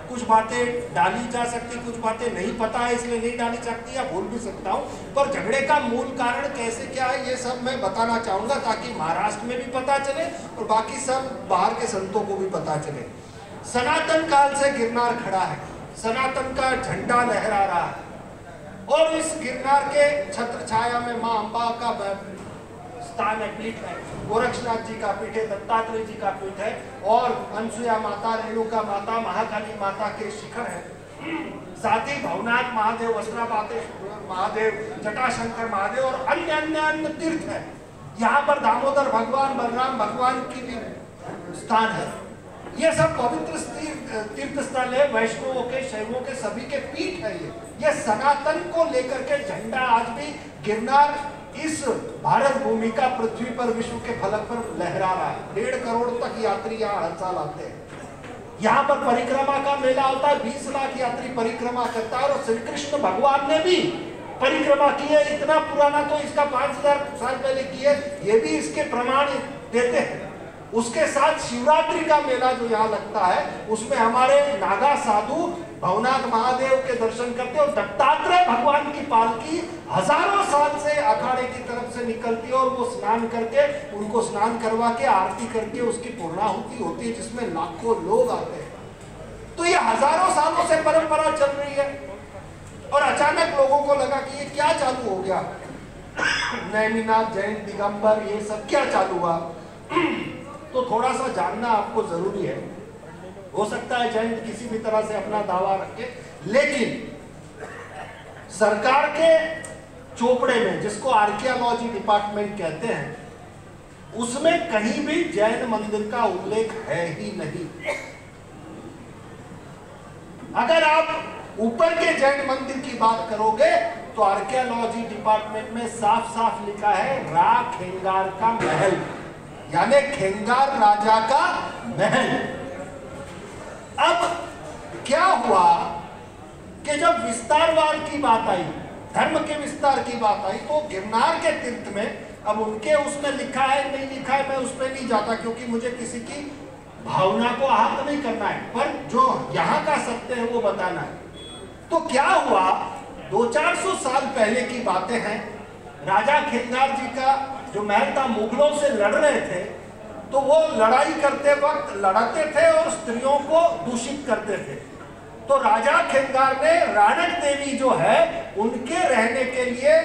कुछ बातें डाली जा सकती, कुछ बातें नहीं पता है इसलिए नहीं डाली सकती, या भूल भी सकता हूँ। पर झगड़े का मूल कारण कैसे क्या है ये सब मैं बताना चाहूँगा, ताकि महाराष्ट्र में भी पता चले और बाकी सब बाहर के संतों को भी पता चले। सनातन काल से गिरनार खड़ा है, सनातन का झंडा लहरा रहा है, और इस गिरनार के छत्र छाया में माँ अम्बा का स्थान है, पीठ है, गोरक्षनाथ जी का पीठ है, दत्तात्रेय जी का पीठ है, और अनसुया माता, रेणुका माता, महाकाली माता के शिखर है। साथ ही भवनाथ महादेव, वस्त्रापातेश्वर महादेव, जटाशंकर महादेव और अन्य तीर्थ है। यहाँ पर दामोदर भगवान, बलराम भगवान की भी स्थान है। ये सब पवित्र तीर्थ स्थल है, वैष्णवों के, शैवों के, सभी के पीठ है। ये सनातन को लेकर के झंडा आज भी गिरनार इस भारत भूमि का पृथ्वी पर, विश्व के फलक पर लहरा रहा है। 1.5 करोड़ तक यात्री यहाँ हर साल आते हैं। यहाँ पर परिक्रमा का मेला होता है, 20 लाख यात्री परिक्रमा करता है, और श्री कृष्ण भगवान ने भी परिक्रमा की है। इतना पुराना तो इसका 5000 साल पहले की है, ये भी इसके प्रमाण देते हैं। उसके साथ शिवरात्रि का मेला जो यहाँ लगता है, उसमें हमारे नागा साधु भवनाथ महादेव के दर्शन करते, और दत्तात्रेय भगवान की पालकी हजारों साल से अखाड़े की तरफ से निकलती है, और वो स्नान करके, उनको स्नान करवा के आरती करके उसकी पूर्णाहुति होती है, जिसमें लाखों लोग आते हैं। तो ये हजारों सालों से परंपरा चल रही है, और अचानक लोगों को लगा कि ये क्या चालू हो गया, नैमिनाथ, जैन, दिगंबर, ये सब क्या चालू हुआ। तो थोड़ा सा जानना आपको जरूरी है। हो सकता है जैन किसी भी तरह से अपना दावा रखे, लेकिन सरकार के चोपड़े में, जिसको आर्कियोलॉजी डिपार्टमेंट कहते हैं, उसमें कहीं भी जैन मंदिर का उल्लेख है ही नहीं। अगर आप ऊपर के जैन मंदिर की बात करोगे तो आर्कियोलॉजी डिपार्टमेंट में साफ साफ लिखा है रा खेंगार का महल, यानी खेंगार राजा का महल। अब क्या हुआ कि जब विस्तारवाद की बात आई, धर्म के विस्तार की बात आई, तो गिरनार के तीर्थ में, अब उनके उसमें लिखा है नहीं लिखा है मैं उस पर नहीं जाता, क्योंकि मुझे किसी की भावना को आहत नहीं करना है, पर जो यहाँ का सत्य है वो बताना है। तो क्या हुआ, 200-400 साल पहले की बातें हैं। राजा खेंगार जी का जो महल था, मुगलों से लड़ रहे थे, तो वो लड़ाई करते वक्त लड़ते थे और स्त्रियों को दूषित करते थे। तो राजा खेंगार ने राणक देवी जो है उनके रहने के लिए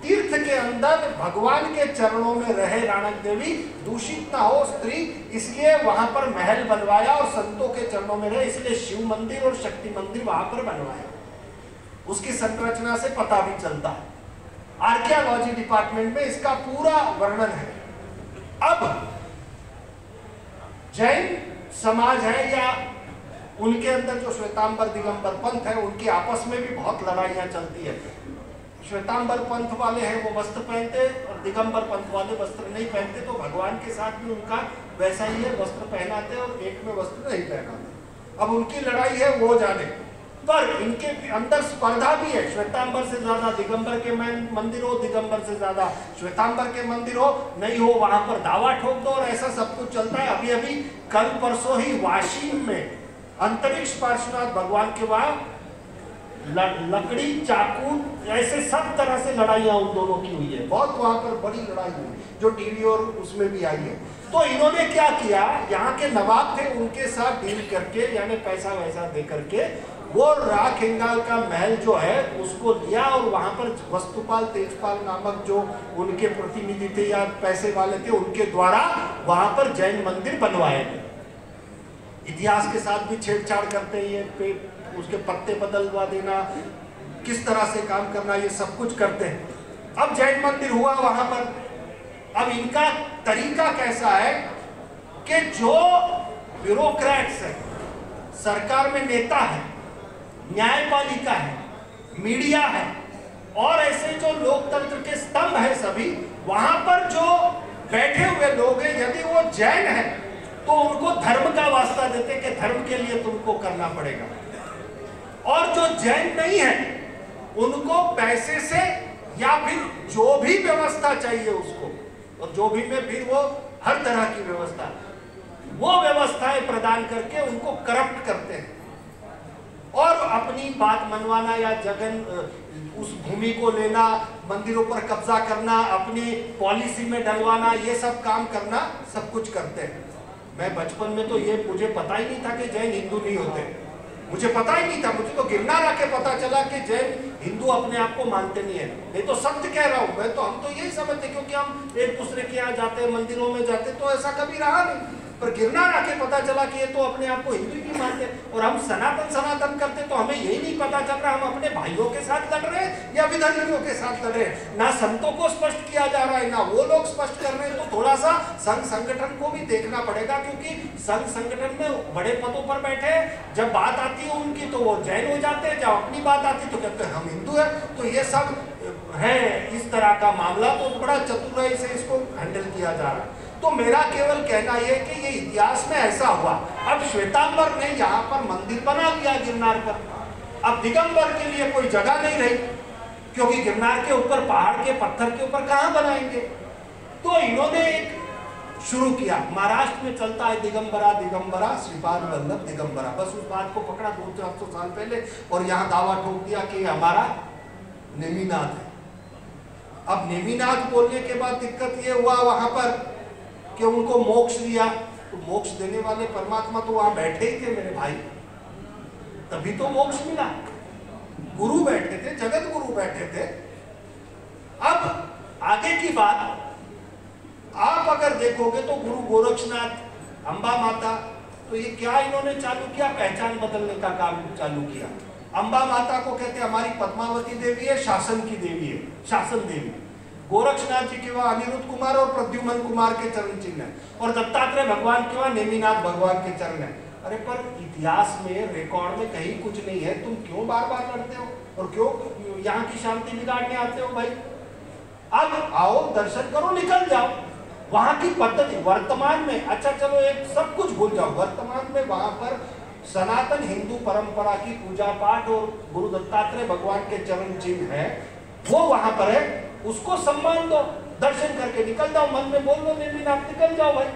तीर्थ के अंदर भगवान के चरणों में रहे राणक देवी, दूषित ना हो स्त्री, इसलिए वहां पर महल बनवाया और संतों के चरणों में रहे, इसलिए शिव मंदिर और शक्ति मंदिर वहां पर बनवाया। उसकी संरचना से पता भी चलता है, आर्कियोलॉजी डिपार्टमेंट में इसका पूरा वर्णन है। अब जैन समाज है या उनके अंदर जो श्वेतांबर दिगंबर पंथ है, उनकी आपस में भी बहुत लड़ाइयां चलती है। श्वेतांबर पंथ वाले हैं वो वस्त्र पहनते और दिगंबर पंथ वाले वस्त्र नहीं पहनते, तो भगवान के साथ भी उनका वैसा ही है, वस्त्र पहनाते और एक में वस्त्र नहीं पहनाते। अब उनकी लड़ाई है वो जाने, पर इनके अंदर स्पर्धा भी है। श्वेतांबर से ज्यादा दिगंबर के मंदिर हो, दिगंबर से ज्यादा श्वेतांबर के मंदिर हो, नहीं हो वहां पर दावा ठोक दो, और ऐसा सब कुछ चलता है। अभी अभी कल परसों ही वाशिम में अंतरिक्ष पार्श्वनाथ भगवान के वहां लकड़ी, चाकू, ऐसे सब तरह से लड़ाइयां उन दोनों की हुई है, बहुत वहां पर बड़ी लड़ाई हुई जो टीवी और उसमें भी आई है। तो इन्होंने क्या किया, यहाँ के नवाब थे उनके साथ डील करके, यानी पैसा वैसा दे करके, वो रा खेंगार का महल जो है उसको लिया, और वहां पर वस्तुपाल तेजपाल नामक जो उनके प्रतिनिधि थे या पैसे वाले थे, उनके द्वारा वहां पर जैन मंदिर बनवाए गए। इतिहास के साथ भी छेड़छाड़ करते हैं, उसके पत्ते बदलवा देना, किस तरह से काम करना, ये सब कुछ करते हैं। अब जैन मंदिर हुआ वहां पर। अब इनका तरीका कैसा है कि जो ब्यूरोक्रेट्स है, सरकार में नेता है, न्यायपालिका है, मीडिया है, और ऐसे जो लोकतंत्र के स्तंभ है सभी, वहां पर जो बैठे हुए लोग हैं, यदि वो जैन है तो उनको धर्म का वास्ता देते कि धर्म के लिए तुमको करना पड़ेगा, और जो जैन नहीं है उनको पैसे से या फिर जो भी व्यवस्था चाहिए उसको, और जो भी में फिर वो हर तरह की व्यवस्था, वो व्यवस्थाएं प्रदान करके उनको करप्ट करते हैं। बात मनवाना या उस भूमि को लेना, मंदिरों पर कब्जा करना, अपनी पॉलिसी में डलवाना, ये सब काम करना सब कुछ करते हैं। मैं बचपन में तो ये मुझे पता ही नहीं था कि जैन हिंदू नहीं होते, मुझे पता ही नहीं था। मुझे तो गिरनार आके पता चला कि जैन हिंदू अपने आप को मानते नहीं है। नहीं तो सत्य कह रहा हूं मैं, तो हम तो यही समझते, क्योंकि हम एक दूसरे के यहाँ जाते हैं, मंदिरों में जाते, तो ऐसा कभी रहा नहीं। पर गिरनार आके पता चला कि ये तो अपने आप को हिंदू ही मानते, और हम सनातन करते, तो हमें यही नहीं पता चल रहा हम अपने भाइयों के साथ लड़ रहे हैं या विधर्मियों के साथ लड़ रहे हैं। ना संतों को स्पष्ट किया जा रहा है, ना वो लोग स्पष्ट कर रहे हैं। तो थोड़ा सा संघ संगठन को भी देखना पड़ेगा, क्योंकि संघ संगठन में बड़े पदों पर बैठे, जब बात आती है उनकी तो वो जैन हो जाते हैं, जब अपनी बात आती तो कहते हैं हम हिंदू है। तो ये सब है इस तरह का मामला, तो बड़ा चतुराई से इसको हैंडल किया जा रहा है। तो मेरा केवल कहना यह है कि ये इतिहास में ऐसा हुआ। अब श्वेतांबर ने यहाँ पर मंदिर बना लिया गिरनार पर, अब दिगंबर के लिए कोई जगह नहीं रही, क्योंकि गिरनार के ऊपर पहाड़ के पत्थर के ऊपर कहाँ बनाएंगे। तो इन्होंने एक शुरू किया, महाराष्ट्र में चलता है दिगंबरा दिगंबरा श्रीपाद वल्लभ दिगंबरा, बस उस बात को पकड़ा 200-400 साल पहले, और यहाँ दावा ठोक दिया कि हमारा नेमिनाथ है। अब नेमिनाथ बोलने के बाद दिक्कत ये हुआ वहां पर कि उनको मोक्ष दिया, तो मोक्ष देने वाले परमात्मा तो वहां बैठे ही थे मेरे भाई, तभी तो मोक्ष मिला। गुरु बैठे थे, जगत गुरु बैठे थे। अब आगे की बात आप अगर देखोगे तो गुरु गोरक्षनाथ, अंबा माता, तो ये क्या इन्होंने चालू किया, पहचान बदलने का काम चालू किया। अंबा माता को कहते हैं हमारी पद्मावती देवी है, शासन की देवी है, शासन देवी। गोरक्षनाथ जी के वहां अनिरुद्ध कुमार और प्रद्युमन कुमार के चरण चिन्ह है, और दत्तात्रेय भगवान के वहां नेमिनाथ भगवान के चरण है। अरे पर इतिहास में रिकॉर्ड में कहीं कुछ नहीं है, तुम क्यों बार बार लड़ते हो और क्यों यहाँ की शांति बिगाड़ने आते हो भाई। अब आओ, दर्शन करो, निकल जाओ। वहां की पद्धति वर्तमान में, अच्छा चलो एक सब कुछ भूल जाओ, वर्तमान में वहां पर सनातन हिंदू परंपरा की पूजा पाठ और गुरु दत्तात्रेय भगवान के चरण चिन्ह है, वो वहां पर है, उसको सम्मान दो, दर्शन करके निकल जाओ, मन में बोल लो नहीं, आप निकल जाओ भाई।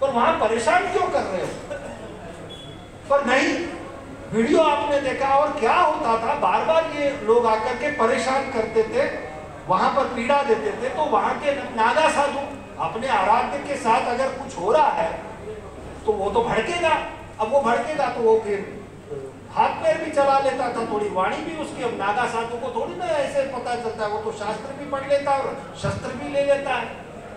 पर वहां परेशान क्यों कर रहे हो। पर नहीं, वीडियो आपने देखा, और क्या होता था, बार बार ये लोग आकर के परेशान करते थे, वहां पर पीड़ा देते थे। तो वहां के नागा साधु अपने आराध्य के साथ अगर कुछ हो रहा है तो वो तो भड़केगा। अब वो भड़केगा तो वो फिर हाथ पैर भी चला लेता था, थोड़ी वाणी भी उसकी। अब नागा साधु को थोड़ी ना ऐसे पता चलता है, वो तो शास्त्र भी पढ़ लेता है और शस्त्र भी ले लेता है।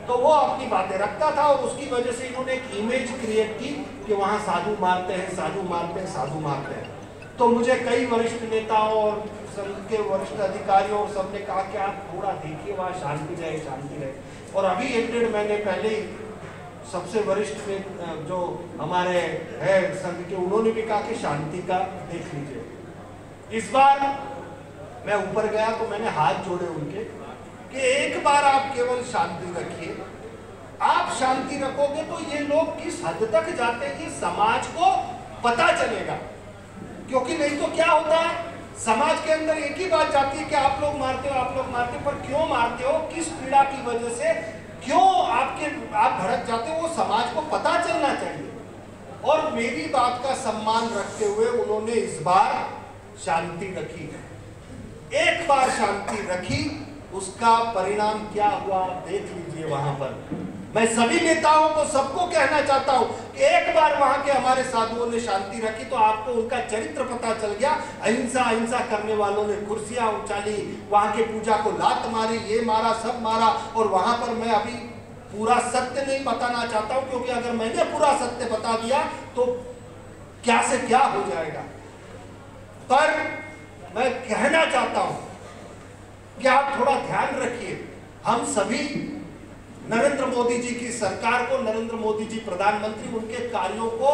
तो वो अपनी बातें रखता था, और उसकी वजह से इन्होंने एक इमेज क्रिएट की कि वहाँ साधु मारते हैं, साधु मारते हैं, साधु मारते हैं। तो मुझे कई वरिष्ठ नेताओं और संघ के वरिष्ठ अधिकारियों और सबने कहा कि आप थोड़ा देखिए, वहाँ शांति रहे, शांति रहे। और अभी 1-1.5 महीने पहले ही सबसे वरिष्ठ में जो हमारे है संघ के, उन्होंने भी कहा कि शांति का देख लीजिए। इस बार मैं ऊपर गया तो मैंने हाथ जोड़े उनके कि एक बार आप केवल शांति रखिए। आप शांति रखोगे तो ये लोग किस हद तक जाते हैं ये समाज को पता चलेगा। क्योंकि नहीं तो क्या होता है, समाज के अंदर एक ही बात जाती है कि आप लोग मारते हो, आप लोग मारते हो। पर क्यों मारते हो, किस पीड़ा की वजह से, क्यों आप भड़क जाते हो, वो समाज को पता चलना चाहिए। और मेरी बात का सम्मान रखते हुए उन्होंने इस बार शांति रखी। एक बार शांति रखी, उसका परिणाम क्या हुआ देख लीजिए। वहां पर मैं सभी नेताओं को, सबको कहना चाहता हूं कि एक बार वहां के हमारे साधुओं ने शांति रखी तो आपको उनका चरित्र पता चल गया। अहिंसा अहिंसा करने वालों ने कुर्सियां उछाली, वहां के पूजा को लात मारी, ये मारा, सब मारा। और वहां पर मैं अभी पूरा सत्य नहीं बताना चाहता हूं, क्योंकि अगर मैंने पूरा सत्य बता दिया तो क्या से क्या हो जाएगा। पर मैं कहना चाहता हूं कि आप थोड़ा ध्यान रखिए। हम सभी नरेंद्र मोदी जी की सरकार को, नरेंद्र मोदी जी प्रधानमंत्री, उनके कार्यों को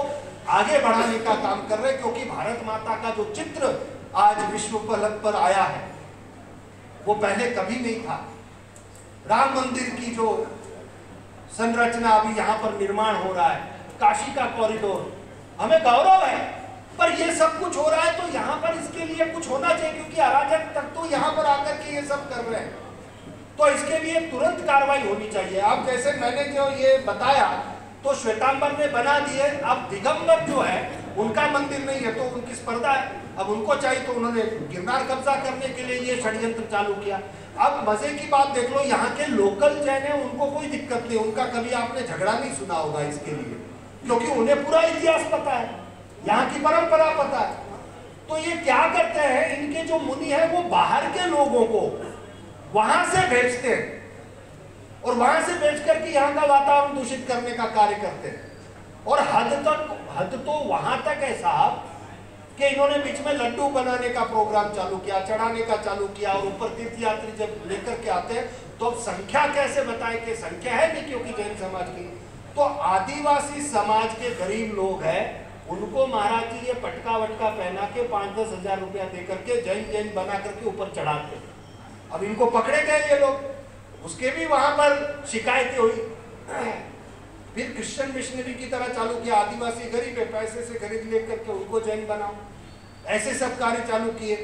आगे बढ़ाने का काम कर रहे हैं। क्योंकि भारत माता का जो चित्र आज विश्व पलक पर आया है वो पहले कभी नहीं था। राम मंदिर की जो संरचना अभी यहाँ पर निर्माण हो रहा है, काशी का कॉरिडोर, हमें गौरव है। पर ये सब कुछ हो रहा है तो यहाँ पर इसके लिए कुछ होना चाहिए, क्योंकि अराजक तक तो यहाँ पर आकर के ये सब कर रहे हैं। तो इसके लिए तुरंत कार्रवाई होनी चाहिए। अब जैसे मैंने जो ये बताया तो श्वेतांबर ने बना दिए। अब दिगंबर जो है उनका मंदिर नहीं है तो उनकी स्पर्धा है, अब उनको चाहिए तो उन्होंने गिरनार कब्जा करने के लिए ये षड्यंत्र चालू किया। अब मजे की बात देख लो, यहाँ के लोकल जैन है उनको कोई दिक्कत नहीं, उनका कभी आपने झगड़ा नहीं सुना होगा इसके लिए, क्योंकि उन्हें पूरा इतिहास पता है, यहाँ की परंपरा पता है। तो ये क्या करते हैं, इनके जो मुनि है वो बाहर के लोगों को वहां से भेजते हैं और वहां से भेज करके यहाँ का वातावरण दूषित करने का कार्य करते हैं। और हद तो वहां तक है साहब कि इन्होंने बीच में लड्डू बनाने का प्रोग्राम चालू किया, चढ़ाने का चालू किया, और ऊपर तीर्थयात्री जब लेकर के आते हैं तो अब संख्या कैसे बताएं कि संख्या है नहीं, क्योंकि जैन समाज की। तो आदिवासी समाज के गरीब लोग हैं, उनको महाराज जी ये पटका वटका पहना के 5-10 हजार रुपया दे करके जैन बना करके ऊपर चढ़ाते। अब इनको पकड़े गए ये लोग, उसके भी वहां पर शिकायतें हुई। फिर क्रिश्चियन मिशनरी की तरह चालू किया, आदिवासी गरीब है पैसे से खरीद लेकर के उनको जैन बनाओ, ऐसे सब कार्य चालू किए।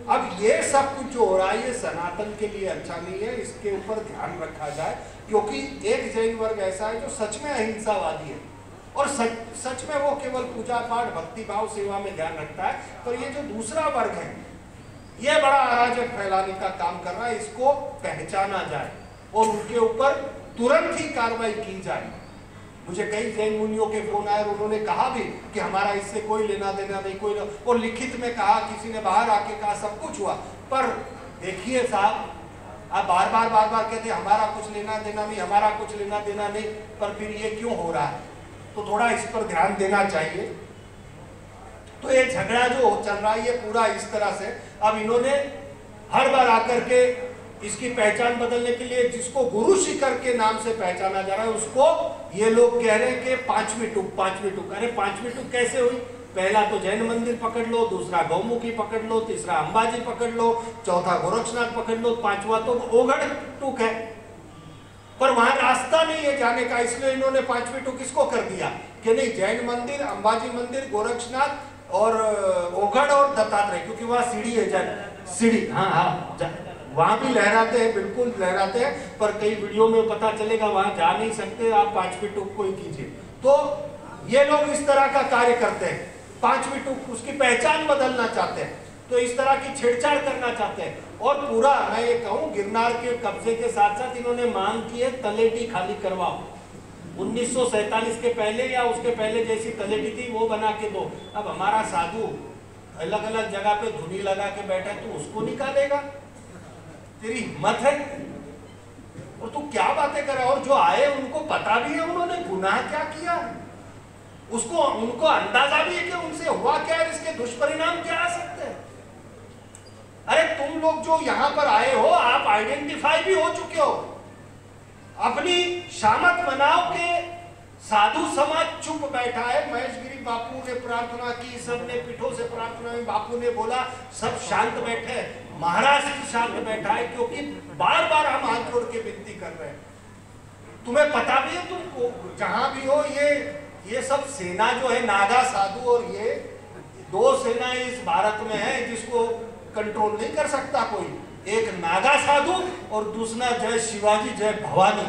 अब ये सब कुछ जो हो रहा है ये सनातन के लिए अच्छा नहीं है, इसके ऊपर ध्यान रखा जाए, क्योंकि एक जैन वर्ग ऐसा है जो सच में अहिंसावादी है और सच में वो केवल पूजा पाठ भक्ति भाव सेवा में ध्यान रखता है। पर ये जो दूसरा वर्ग है ये बड़ा अराजक फैलाने का काम कर रहा है, इसको पहचाना जाए और उनके ऊपर तुरंत ही कार्रवाई की जाए। मुझे कई जैन मुनियों के फोन आए और उन्होंने कहा भी कि हमारा इससे कोई लेना देना नहीं, कोई और लिखित में कहा, किसी ने बाहर आके कहा, सब कुछ हुआ। पर देखिए साहब, आप बार बार कहते हमारा कुछ लेना देना नहीं, हमारा कुछ लेना देना नहीं, पर फिर ये क्यों हो रहा है? तो थोड़ा इस पर ध्यान देना चाहिए। तो ये झगड़ा जो चल रहा है ये पूरा इस तरह से, अब इन्होंने हर बार आकर के इसकी पहचान बदलने के लिए जिसको गुरु शिखर के नाम से पहचाना जा रहा है उसको ये लोग कह रहे हैं कि पांचवी टूक। अरे पांचवी टूक कैसे हुई? पहला तो जैन मंदिर पकड़ लो, दूसरा गौमुखी पकड़ लो, तीसरा अंबाजी पकड़ लो, चौथा गोरक्षनाथ पकड़ लो, पांचवा तो ओगढ़ टूक है। पर वहां रास्ता नहीं है जाने का, इसलिए इन्होंने पांचवी टूक इसको कर दिया कि नहीं, जैन मंदिर, अंबाजी मंदिर, गोरक्षनाथ और ओगढ़ और दत्तात्रेय, क्योंकि वहां सीढ़ी है, जैन सीढ़ी, हाँ वहां भी लहराते हैं, बिल्कुल लहराते हैं, पर कई वीडियो में पता चलेगा वहां जा नहीं सकते, आप पांचवी टूक को ही कीजिए। तो ये लोग इस तरह का कार्य करते हैं, पांचवी टूक उसकी पहचान बदलना चाहते हैं, तो इस तरह की छेड़छाड़ करना चाहते हैं। और पूरा मैं ये कहूं, गिरनार के कब्जे के साथ साथ इन्होंने मांग की है तलेटी खाली करवाओ, 1947 के पहले या उसके पहले जैसी तलेटी थी वो बना के दो। अब हमारा साधु अलग अलग जगह पे धुनी लगा के बैठा है, तो उसको निकालेगा? तेरी हिम्मत है? और तू क्या बातें कर रहा है? और जो आए उनको पता भी है उन्होंने गुनाह क्या किया है, उसको उनको अंदाजा भी है कि उनसे हुआ क्या है, इसके दुष्परिणाम क्या आ सकते हैं। अरे तुम लोग जो यहाँ पर आए हो, आप आइडेंटिफाई भी हो चुके हो, अपनी शामत मनाओ के साधु समाज चुप बैठा है। महेशगिरी बापू ने प्रार्थना की, सबने पीठों से प्रार्थना में बापू ने बोला, सब शांत बैठे, महाराष्ट्र शांत बैठा है, क्योंकि बार बार हम हाथ जोड़ के विनती कर रहे हैं। तुम्हें पता भी है, तुम जहां भी हो, ये सब सेना जो है, नागा साधु और ये दो सेना इस भारत में है जिसको कंट्रोल नहीं कर सकता कोई, एक नागा साधु और दूसरा जय शिवाजी जय भवानी।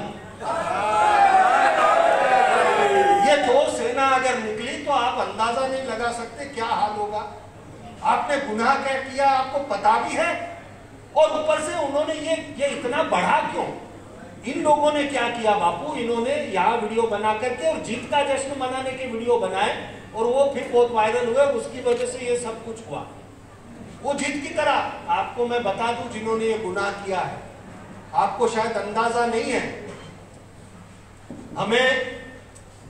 ये दो सेना अगर निकली तो आप अंदाजा नहीं लगा सकते क्या हाल होगा। आपने गुनाह क्या किया आपको पता भी है, और ऊपर से उन्होंने ये इतना बढ़ा क्यों? इन लोगों ने क्या किया बापू, इन्होंने यहाँ वीडियो बना करके और जीत का जश्न मनाने के वीडियो बनाए और वो फिर बहुत वायरल हुए, उसकी वजह से ये सब कुछ हुआ। वो जीत की तरह आपको मैं बता दूं, जिन्होंने ये गुनाह किया है, आपको शायद अंदाजा नहीं है, हमें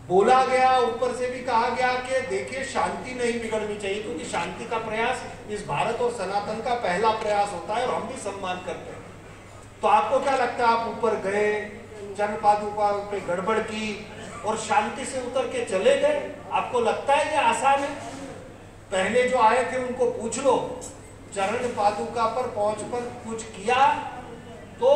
बोला गया, ऊपर से भी कहा गया कि देखिए शांति नहीं बिगड़नी चाहिए, क्योंकि शांति का प्रयास इस भारत और सनातन का पहला प्रयास होता है और हम भी सम्मान करते हैं। तो आपको क्या लगता है, आप ऊपर गए, चरण पादुका पे गड़बड़ की और शांति से उतर के चले गए? आपको लगता है ये आसान है? पहले जो आए थे उनको पूछ लो, चरण पादुका पर पहुंच पर कुछ किया? तो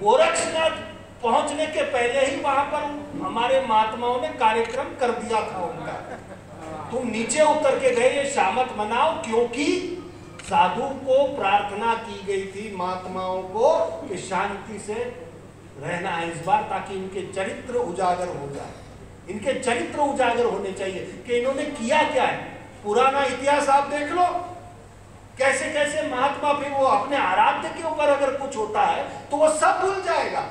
गोरक्षनाथ पहुंचने के पहले ही वहां पर हमारे महात्माओं ने कार्यक्रम कर दिया था उनका। तुम नीचे उतर के गए, ये शामत मनाओ, क्योंकि साधु को प्रार्थना की गई थी महात्माओं को कि शांति से रहना है इस बार, ताकि इनके चरित्र उजागर हो जाए। इनके चरित्र उजागर होने चाहिए कि इन्होंने किया क्या है। पुराना इतिहास आप देख लो, कैसे कैसे महात्मा फिर वो अपने आराध्य के ऊपर अगर कुछ होता है तो वो सब भूल जाएगा।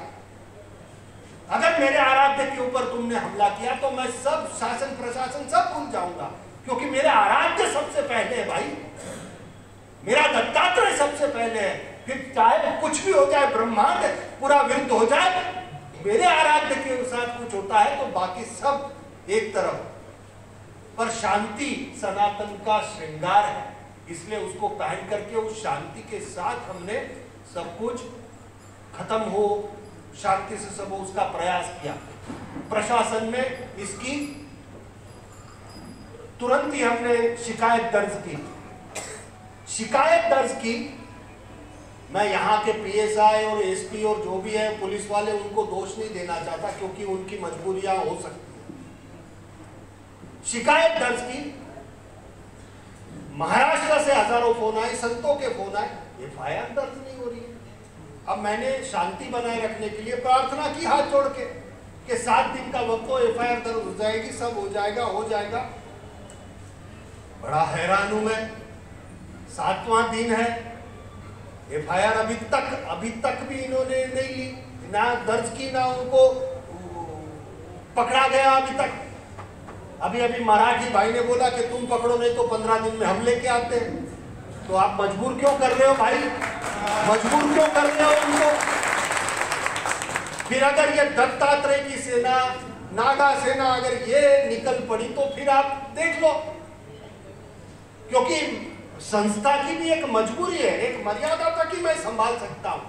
अगर मेरे आराध्य के ऊपर तुमने हमला किया तो मैं सब शासन प्रशासन सब भूल जाऊंगा, क्योंकि मेरे आराध्य सबसे पहले है भाई, मेरा दत्तात्रेय सबसे पहले है। फिर चाहे कुछ भी हो जाए, ब्रह्मांड पूरा विरुद्ध हो जाए, मेरे आराध्य के साथ कुछ होता है तो बाकी सब एक तरफ। पर शांति सनातन का श्रृंगार है, इसलिए उसको पहन करके उस शांति के साथ हमने सब कुछ खत्म हो, शांति से सब उसका प्रयास किया। प्रशासन में इसकी तुरंत ही हमने शिकायत दर्ज की। शिकायत दर्ज की, मैं यहाँ के पीएसआई और एसपी और जो भी है पुलिस वाले, उनको दोष नहीं देना चाहता क्योंकि उनकी मजबूरियां हो सकती हैं। शिकायत दर्ज की, महाराष्ट्र से हजारों फोन आए, संतों के फोन आए, एफआईआर दर्ज नहीं हो रही है। अब मैंने शांति बनाए रखने के लिए प्रार्थना की हाथ जोड़ के कि 7 दिन का वक्त हो, एफआईआर दर्ज हो जाएगी, सब हो जाएगा हो जाएगा। बड़ा हैरान हूं मैं, 7वां दिन है, एफआईआर अभी तक भी इन्होंने नहीं ली, ना दर्ज की, ना उनको पकड़ा गया अभी तक। अभी मराठी भाई ने बोला कि तुम पकड़ो नहीं तो 15 दिन में हम लेके आते हैं। तो आप मजबूर क्यों कर रहे हो भाई, मजबूर क्यों कर रहे हो उनको? फिर अगर ये दत्तात्रेय की सेना, नागा सेना अगर ये निकल पड़ी तो फिर आप देख लो, क्योंकि संस्था की भी एक मजबूरी है, एक मर्यादा तक ही मैं संभाल सकता हूं।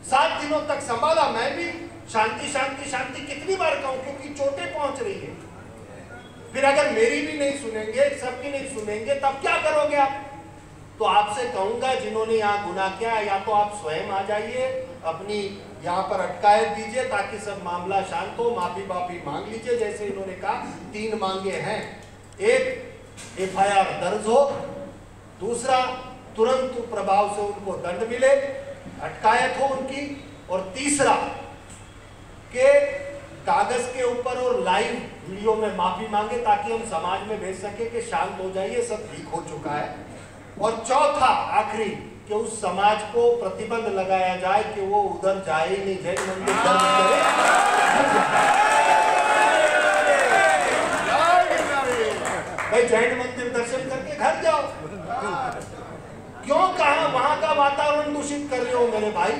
7 दिनों तक संभाला, मैं भी शांति शांति शांति कितनी बार कहूं, क्योंकि चोटें पहुंच रही है। फिर अगर मेरी भी नहीं सुनेंगे, सबकी नहीं सुनेंगे, तब क्या करोगे आप? तो आपसे कहूंगा, जिन्होंने यहाँ गुनाह किया, या तो आप स्वयं आ जाइए, अपनी यहाँ पर अटकायत दीजिए ताकि सब मामला शांत हो, माफी मांग लीजिए जैसे इन्होंने कहा। 3 मांगे हैं, एक एफआईआर दर्ज हो, दूसरा तुरंत प्रभाव से उनको दंड मिले, अटकायत हो उनकी, और तीसरा के कागज के ऊपर और लाइव वीडियो में माफी मांगे ताकि हम समाज में भेज सके कि शांत हो जाइए, सब ठीक हो चुका है। और चौथा आखिरी, कि उस समाज को प्रतिबंध लगाया जाए कि वो उधर जाए ही नहीं, जैन मंदिर भाई, जैन मंदिर दर्शन करके घर जाओ। क्यों कहा वहां का वातावरण दूषित कर रहे हो मेरे भाई?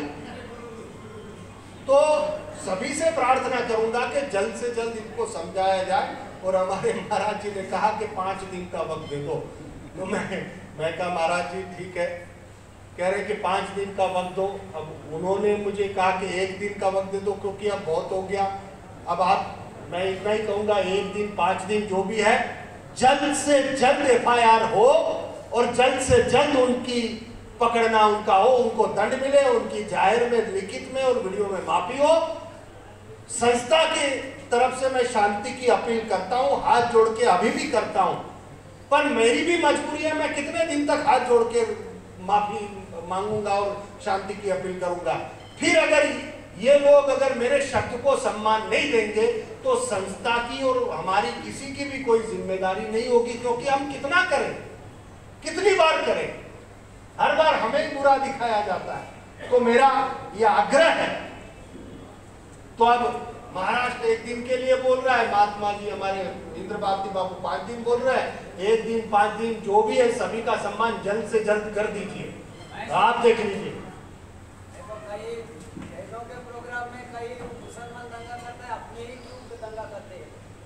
तो सभी से प्रार्थना करूंगा कि जल्द से जल्द इनको समझाया जाए। और हमारे महाराज जी ने कहा कि 5 दिन का वक्त दे दो, तो मैं कहा महाराज जी ठीक है, कह रहे कि 5 दिन का वक्त दो। अब उन्होंने मुझे कहा कि 1 दिन का वक्त दे दो क्योंकि अब बहुत हो गया। अब मैं इतना ही कहूंगा, 1 दिन 5 दिन जो भी है, जल्द से जल्द एफआईआर हो और जल्द से जल्द उनकी पकड़ना उनका हो, उनको दंड मिले, उनकी जाहिर में, लिखित में और वीडियो में माफी हो। संस्था की तरफ से मैं शांति की अपील करता हूं, हाथ जोड़ के अभी भी करता हूं, पर मेरी भी मजबूरी है, मैं कितने दिन तक हाथ जोड़ के माफी मांगूंगा और शांति की अपील करूंगा। फिर अगर ये लोग अगर मेरे शब्द को सम्मान नहीं देंगे तो संस्था की और हमारी किसी की भी कोई जिम्मेदारी नहीं होगी, क्योंकि हम कितना करें, कितनी बार करें, हर बार हमें बुरा दिखाया जाता है। तो मेरा यह आग्रह है। तो अब महाराष्ट्र 1 दिन के लिए बोल रहा है, महात्मा जी हमारे इंद्र भारती बाबू 5 दिन बोल रहे हैं, 1 दिन 5 दिन जो भी है, सभी का सम्मान जल्द से जल्द कर दीजिए। आप देख लीजिए,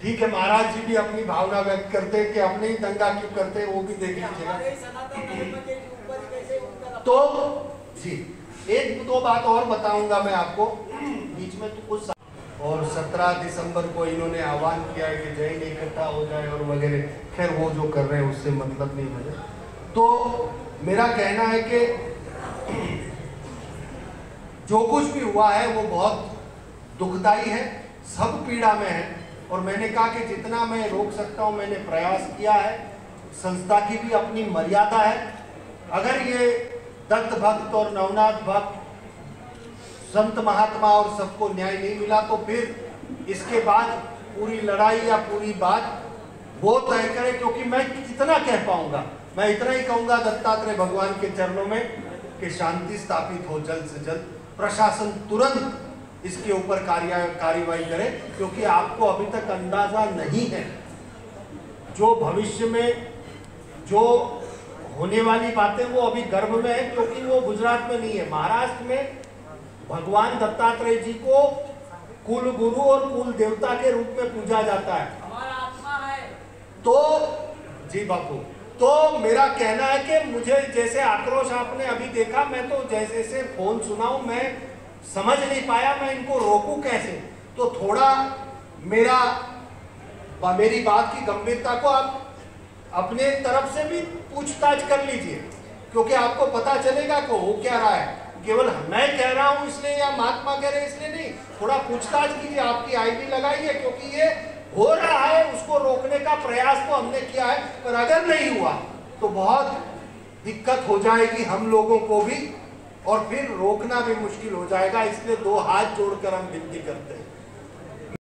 ठीक है, महाराज जी भी अपनी भावना व्यक्त करते हैं कि अपने ही दंगा क्यों करते हैं, वो भी देख लीजिएगा। तो जी 1-2 बात और बताऊंगा मैं आपको बीच में, तो कुछ। और 17 दिसंबर को इन्होंने आह्वान किया है कि जैन इकट्ठा हो जाए और वगैरह, खैर वो जो कर रहे हैं उससे मतलब नहीं मुझे। तो मेरा कहना है कि जो कुछ भी हुआ है वो बहुत दुखदाई है, सब पीड़ा में है, और मैंने कहा कि जितना मैं रोक सकता हूं मैंने प्रयास किया है। संस्था की भी अपनी मर्यादा है। अगर ये दत्त भक्त और नवनाथ भक्त, संत महात्मा और सबको न्याय नहीं मिला तो फिर इसके बाद पूरी लड़ाई या पूरी बात वो तय करे, क्योंकि मैं कितना कह पाऊंगा। मैं इतना ही कहूंगा दत्तात्रेय भगवान के चरणों में कि शांति स्थापित हो जल्द से जल्द, प्रशासन तुरंत इसके ऊपर कार्यवाही करे, क्योंकि आपको अभी तक अंदाजा नहीं है जो भविष्य में जो होने वाली बातें वो अभी गर्भ में है, क्योंकि वो गुजरात में नहीं है, महाराष्ट्र में भगवान दत्तात्रेय जी को कुल गुरु और कुल देवता के रूप में पूजा जाता है। हमारा आत्मा है। तो जी बापू, तो मेरा कहना है कि मुझे जैसे आक्रोश आपने अभी देखा, मैं तो जैसे से फोन सुनाऊं, मैं समझ नहीं पाया मैं इनको रोकूं कैसे। तो थोड़ा मेरी बात की गंभीरता को आप अपने तरफ से भी पूछताछ कर लीजिए, क्योंकि आपको पता चलेगा कि हो क्या रहा है। केवल मैं कह रहा हूं इसलिए या महात्मा कह रहे हैं इसलिए नहीं, थोड़ा पूछताछ कीजिए, आपकी आईडी लगाइए, क्योंकि ये हो रहा है, उसको रोकने का प्रयास तो हमने किया है, पर अगर नहीं हुआ तो बहुत दिक्कत हो जाएगी हम लोगों को भी, और फिर रोकना भी मुश्किल हो जाएगा। इसलिए दो हाथ जोड़कर हम विनती करते हैं।